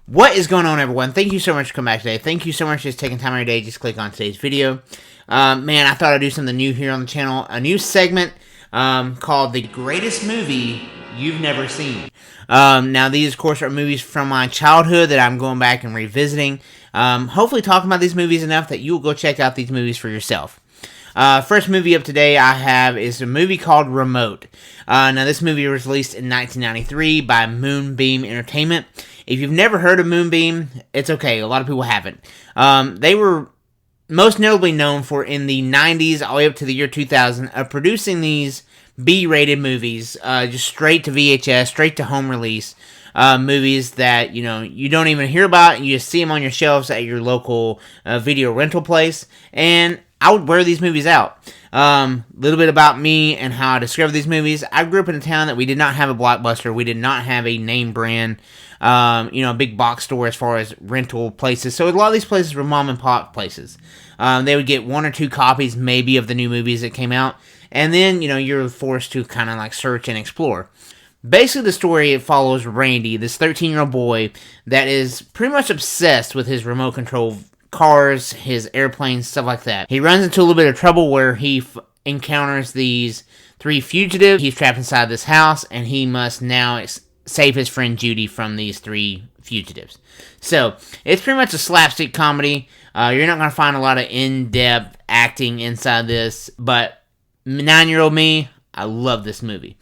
What is going on, everyone? Thank you so much for coming back today. Thank you so much for just taking time out of your day. Just click on today's video. Man, I thought I'd do something new here on the channel. A new segment called The Greatest Movie You've Never Seen. Now, these, of course, are movies from my childhood that I'm going back and revisiting. Hopefully talking about these movies enough that you'll go check out these movies for yourself. First movie up today I have is a movie called Remote. Now, this movie was released in 1993 by Moonbeam Entertainment. If you've never heard of Moonbeam, it's okay. A lot of people haven't. They were most notably known for, in the 90s all the way up to the year 2000, of producing these B-rated movies, just straight to VHS, straight to home release. Movies that, you don't even hear about, and you just see them on your shelves at your local video rental place. And I would wear these movies out. Little bit about me and how I discovered these movies. I grew up in a town that we did not have a Blockbuster. We did not have a name brand, a big box store as far as rental places. So a lot of these places were mom and pop places. They would get one or two copies maybe of the new movies that came out. And then, you're forced to kind of like search and explore. Basically, the story, it follows Randy, this 13-year-old boy that is pretty much obsessed with his remote control cars, his airplanes, stuff like that. He runs into a little bit of trouble where he encounters these three fugitives. He's trapped inside this house, and he must now save his friend Judy from these three fugitives. So, it's pretty much a slapstick comedy. You're not going to find a lot of in-depth acting inside this, but 9-year-old me, I love this movie.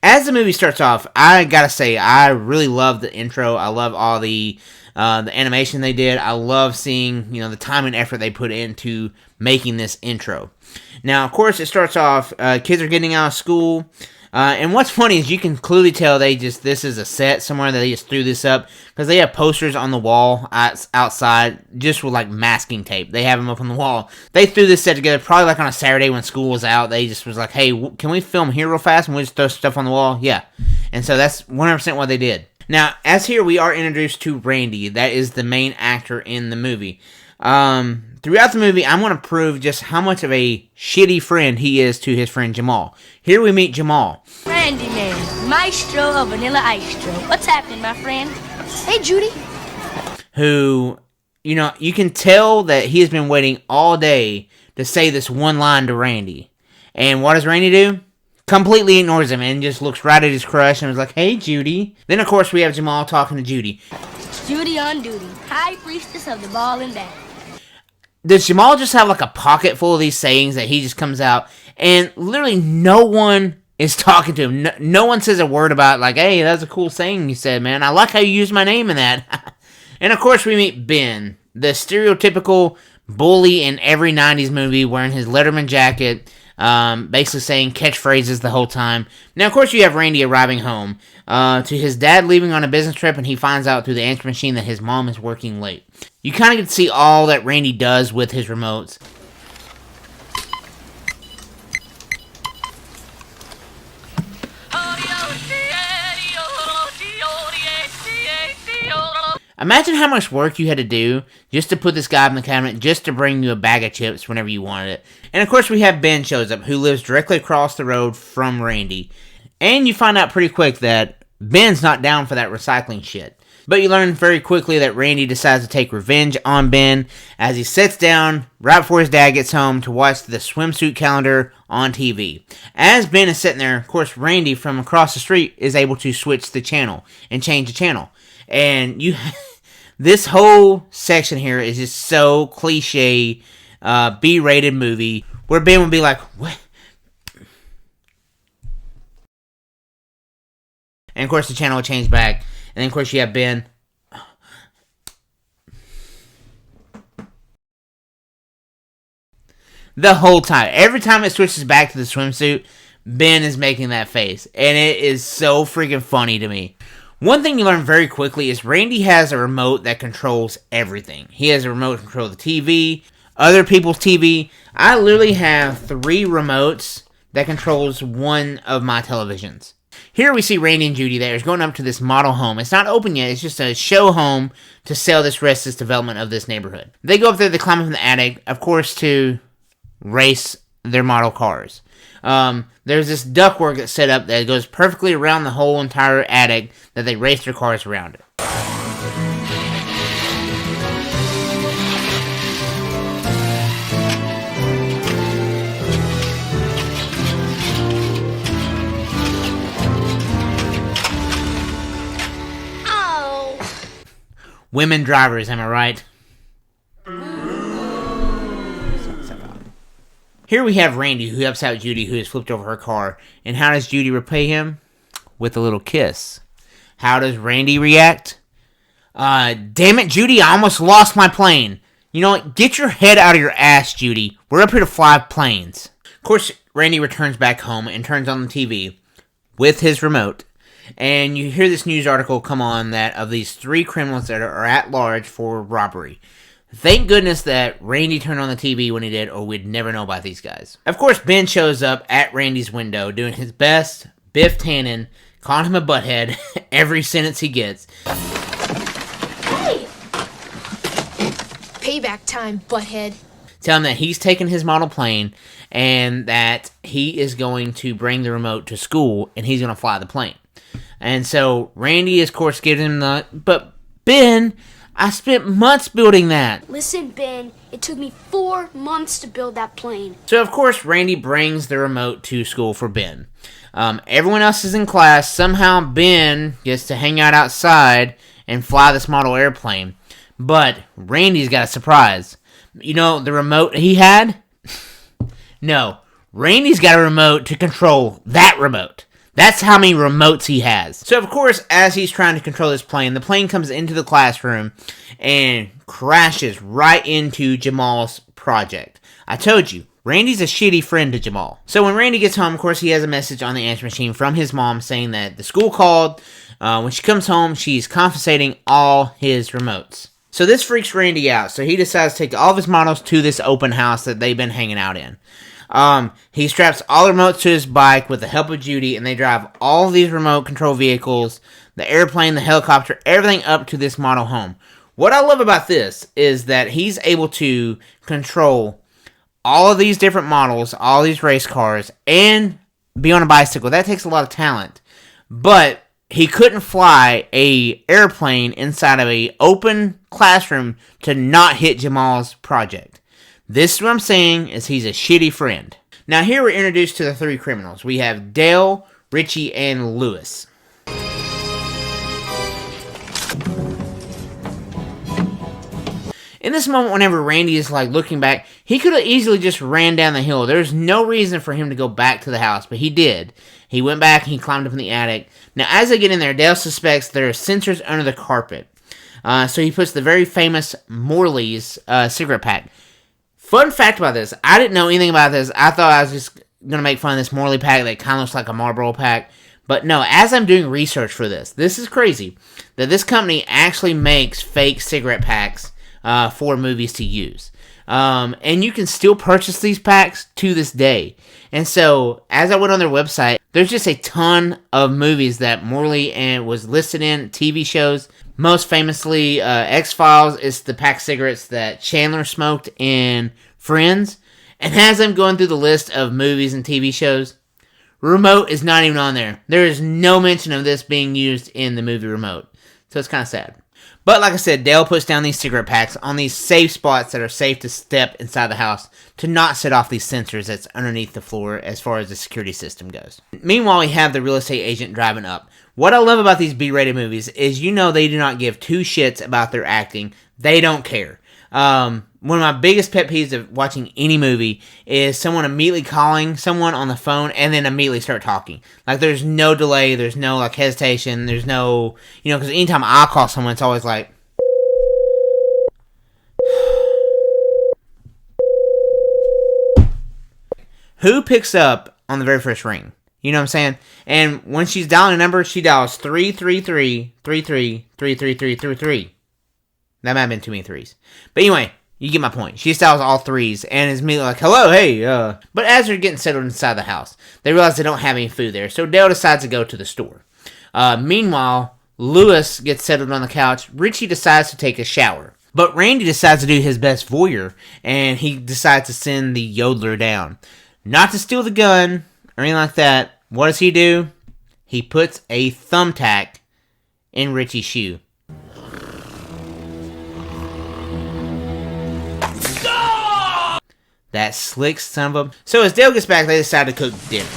As the movie starts off, I gotta say, I really love the intro. I love all the animation they did. I love seeing, the time and effort they put into making this intro. Now, of course, it starts off, kids are getting out of school. And what's funny is you can clearly tell this is a set somewhere that they just threw this up, because they have posters on the wall outside just with like masking tape. They have them up on the wall. They threw this set together probably like on a Saturday when school was out. They just was like, hey, can we film here real fast and we just throw stuff on the wall? Yeah. And so that's 100% what they did. Now, as here we are introduced to Randy. That is the main actor in the movie. Throughout the movie, I'm going to prove just how much of a shitty friend he is to his friend Jamal. Here we meet Jamal. Randy man, maestro of Vanilla Icestro. What's happening, my friend? Hey, Judy. Who, you can tell that he has been waiting all day to say this one line to Randy. And what does Randy do? Completely ignores him and just looks right at his crush and was like, hey, Judy. Then, of course, we have Jamal talking to Judy. It's Judy on duty, high priestess of the ball and bat. Does Jamal just have like a pocket full of these sayings that he just comes out and literally no one is talking to him? No one says a word about like, hey, that's a cool saying you said, man. I like how you used my name in that. And of course we meet Ben, the stereotypical bully in every 90s movie, wearing his Letterman jacket, basically saying catchphrases the whole time. Now, of course, you have Randy arriving home to his dad leaving on a business trip, and he finds out through the answer machine that his mom is working late. You kind of get to see all that Randy does with his remotes. Imagine how much work you had to do just to put this guy in the cabinet, just to bring you a bag of chips whenever you wanted it. And of course we have Ben shows up, who lives directly across the road from Randy. And you find out pretty quick that Ben's not down for that recycling shit. But you learn very quickly that Randy decides to take revenge on Ben as he sits down right before his dad gets home to watch the swimsuit calendar on TV. As Ben is sitting there, of course, Randy from across the street is able to switch the channel and change the channel. And this whole section here is just so cliche, B-rated movie, where Ben would be like, what? And of course the channel would change back. And then of course you have Ben. The whole time. Every time it switches back to the swimsuit, Ben is making that face. And it is so freaking funny to me. One thing you learn very quickly is Randy has a remote that controls everything. He has a remote to control the TV, other people's TV. I literally have 3 remotes that controls one of my televisions. Here we see Randy and Judy there is going up to this model home. It's not open yet. It's just a show home to sell this development of this neighborhood. They go up there, they climb up in the attic, of course, to race their model cars. There's this ductwork that's set up that goes perfectly around the whole entire attic that they race their cars around it. Women drivers, am I right? Here we have Randy, who helps out Judy, who has flipped over her car. And how does Judy repay him? With a little kiss. How does Randy react? Damn it, Judy, I almost lost my plane. You know what? Get your head out of your ass, Judy. We're up here to fly planes. Of course, Randy returns back home and turns on the TV with his remote. And you hear this news article come on that of these 3 criminals that are at large for robbery. Thank goodness that Randy turned on the TV when he did, or we'd never know about these guys. Of course, Ben shows up at Randy's window doing his best Biff Tannen, calling him a butthead every sentence he gets. Hey! Payback time, butthead. Tell him that he's taking his model plane and that he is going to bring the remote to school and he's going to fly the plane. And so Randy, of course, gives him the... But Ben, I spent months building that. Listen, Ben, it took me 4 months to build that plane. So, of course, Randy brings the remote to school for Ben. Everyone else is in class. Somehow Ben gets to hang out outside and fly this model airplane. But Randy's got a surprise. You know the remote he had? No. Randy's got a remote to control that remote. That's how many remotes he has. So, of course, as he's trying to control this plane, the plane comes into the classroom and crashes right into Jamal's project. I told you, Randy's a shitty friend to Jamal. So when Randy gets home, of course, he has a message on the answer machine from his mom saying that the school called. When she comes home, she's confiscating all his remotes. So this freaks Randy out. So he decides to take all of his models to this open house that they've been hanging out in. He straps all the remotes to his bike with the help of Judy, and they drive all these remote control vehicles, the airplane, the helicopter, everything up to this model home. What I love about this is that he's able to control all of these different models, all these race cars, and be on a bicycle. That takes a lot of talent. But he couldn't fly a airplane inside of a open classroom to not hit Jamal's project. This is what I'm saying, is he's a shitty friend. Now here we're introduced to the 3 criminals. We have Dale, Richie, and Lewis. In this moment, whenever Randy is like looking back, he could have easily just ran down the hill. There's no reason for him to go back to the house, but he did. He went back and he climbed up in the attic. Now as they get in there, Dale suspects there are sensors under the carpet. So he puts the very famous Morley's cigarette pack. Fun fact about this, I didn't know anything about this. I thought I was just going to make fun of this Morley pack that kind of looks like a Marlboro pack. But no, as I'm doing research for this is crazy, that this company actually makes fake cigarette packs for movies to use. And you can still purchase these packs to this day. And so, as I went on their website, there's just a ton of movies that Morley and was listed in, TV shows. Most famously, X-Files is the pack of cigarettes that Chandler smoked in Friends. And as I'm going through the list of movies and TV shows, Remote is not even on there. There is no mention of this being used in the movie Remote. So it's kind of sad. But like I said, Dale puts down these cigarette packs on these safe spots that are safe to step inside the house to not set off these sensors that's underneath the floor as far as the security system goes. Meanwhile, we have the real estate agent driving up. What I love about these B-rated movies is they do not give 2 shits about their acting. They don't care. One of my biggest pet peeves of watching any movie is someone immediately calling someone on the phone and then immediately start talking. Like, there's no delay, there's no, like, hesitation, there's no, because anytime I call someone, it's always like, who picks up on the very first ring? You know what I'm saying? And when she's dialing a number, she dials 333-33-33333. That might have been too many threes. But anyway, you get my point. She dials all 3s and is immediately like, hello, hey, But as they're getting settled inside the house, they realize they don't have any food there. So Dale decides to go to the store. Meanwhile, Lewis gets settled on the couch. Richie decides to take a shower. But Randy decides to do his best voyeur, and he decides to send the yodeler down. Not to steal the gun or anything like that. What does he do? He puts a thumbtack in Richie's shoe. That slick son of a... So as Dale gets back, they decide to cook dinner.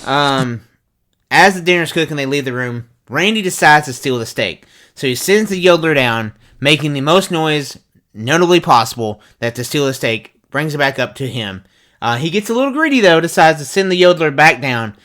As the dinner's cooking, they leave the room. Randy decides to steal the steak. So he sends the yodeler down, making the most noise notably possible that to steal the steak, brings it back up to him. He gets a little greedy though, decides to send the yodeler back down.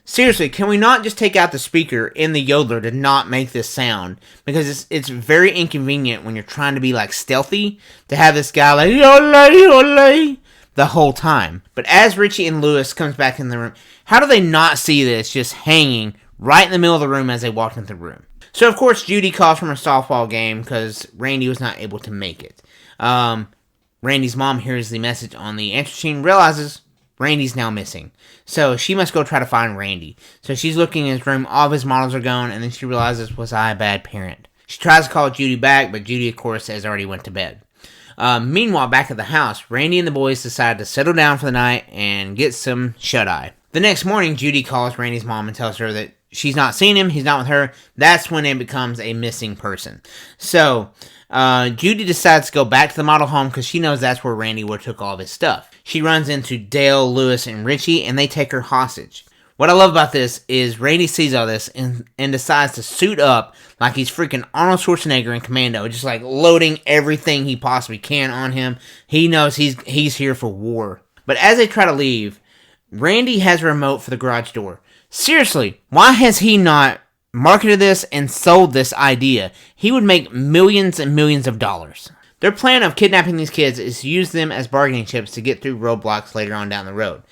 Seriously, can we not just take out the speaker in the yodeler to not make this sound? Because it's very inconvenient when you're trying to be like stealthy to have this guy like yodel, yodel the whole time. But as Richie and Lewis comes back in the room, how do they not see this just hanging right in the middle of the room as they walk into the room? So of course Judy calls from her softball game because Randy was not able to make it. Randy's mom hears the message on the answer machine, realizes Randy's now missing. So she must go try to find Randy. So she's looking in his room, all of his models are gone, and then she realizes, was I a bad parent? She tries to call Judy back, but Judy, of course, has already went to bed. Meanwhile, back at the house, Randy and the boys decide to settle down for the night and get some shut-eye. The next morning, Judy calls Randy's mom and tells her that she's not seen him, he's not with her. That's when it becomes a missing person. So Judy decides to go back to the model home because she knows that's where Randy would have took all of his stuff. She runs into Dale, Lewis, and Richie, and they take her hostage. What I love about this is Randy sees all this and decides to suit up like he's freaking Arnold Schwarzenegger in Commando, just like loading everything he possibly can on him. He knows he's here for war. But as they try to leave, Randy has a remote for the garage door. Seriously, why has he not marketed this and sold this idea? He would make millions and millions of dollars. Their plan of kidnapping these kids is to use them as bargaining chips to get through roadblocks later on down the road.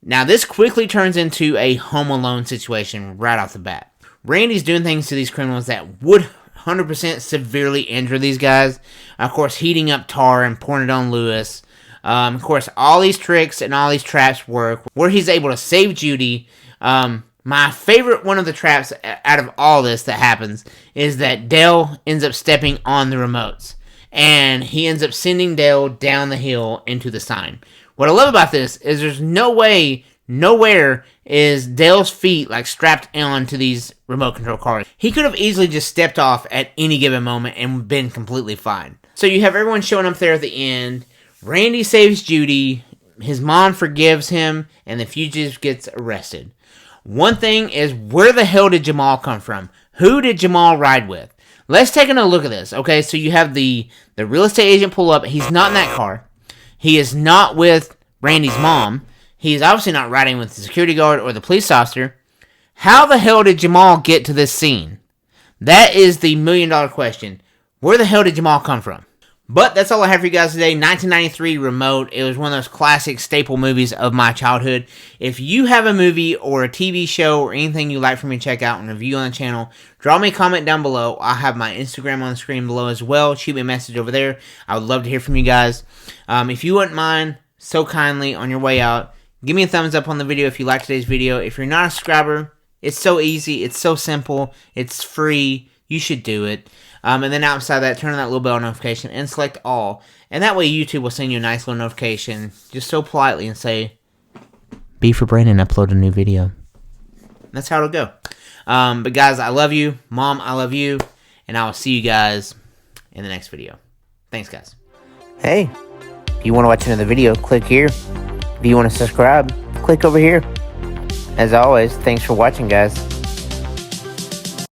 Now, this quickly turns into a Home Alone situation right off the bat. Randy's doing things to these criminals that would 100% severely injure these guys. Of course, heating up tar and pouring it on Lewis. Of course, all these tricks and all these traps work, where he's able to save Judy. My favorite one of the traps out of all this that happens is that Dale ends up stepping on the remotes. And he ends up sending Dale down the hill into the sign. What I love about this is there's no way, nowhere is Dale's feet like strapped onto these remote control cars. He could have easily just stepped off at any given moment and been completely fine. So you have everyone showing up there at the end. Randy saves Judy. His mom forgives him. And the fugitive gets arrested. One thing is, where the hell did Jamal come from? Who did Jamal ride with? Let's take a look at this, okay? So you have the real estate agent pull up. He's not in that car. He is not with Randy's mom. He is obviously not riding with the security guard or the police officer. How the hell did Jamal get to this scene? That is the million-dollar question. Where the hell did Jamal come from? But that's all I have for you guys today. 1993 Remote. It was one of those classic staple movies of my childhood. If you have a movie or a TV show or anything you'd like for me to check out and review on the channel, drop me a comment down below. I'll have my Instagram on the screen below as well. Shoot me a message over there. I would love to hear from you guys. If you wouldn't mind, so kindly, on your way out, give me a thumbs up on the video if you liked today's video. If you're not a subscriber, it's so easy. It's so simple. It's free. You should do it. And then outside that, turn on that little bell notification and select all. And that way YouTube will send you a nice little notification just so politely and say, B for Brandon, upload a new video. That's how it'll go. But guys, I love you. Mom, I love you. And I will see you guys in the next video. Thanks, guys. Hey, if you want to watch another video, click here. If you want to subscribe, click over here. As always, thanks for watching, guys.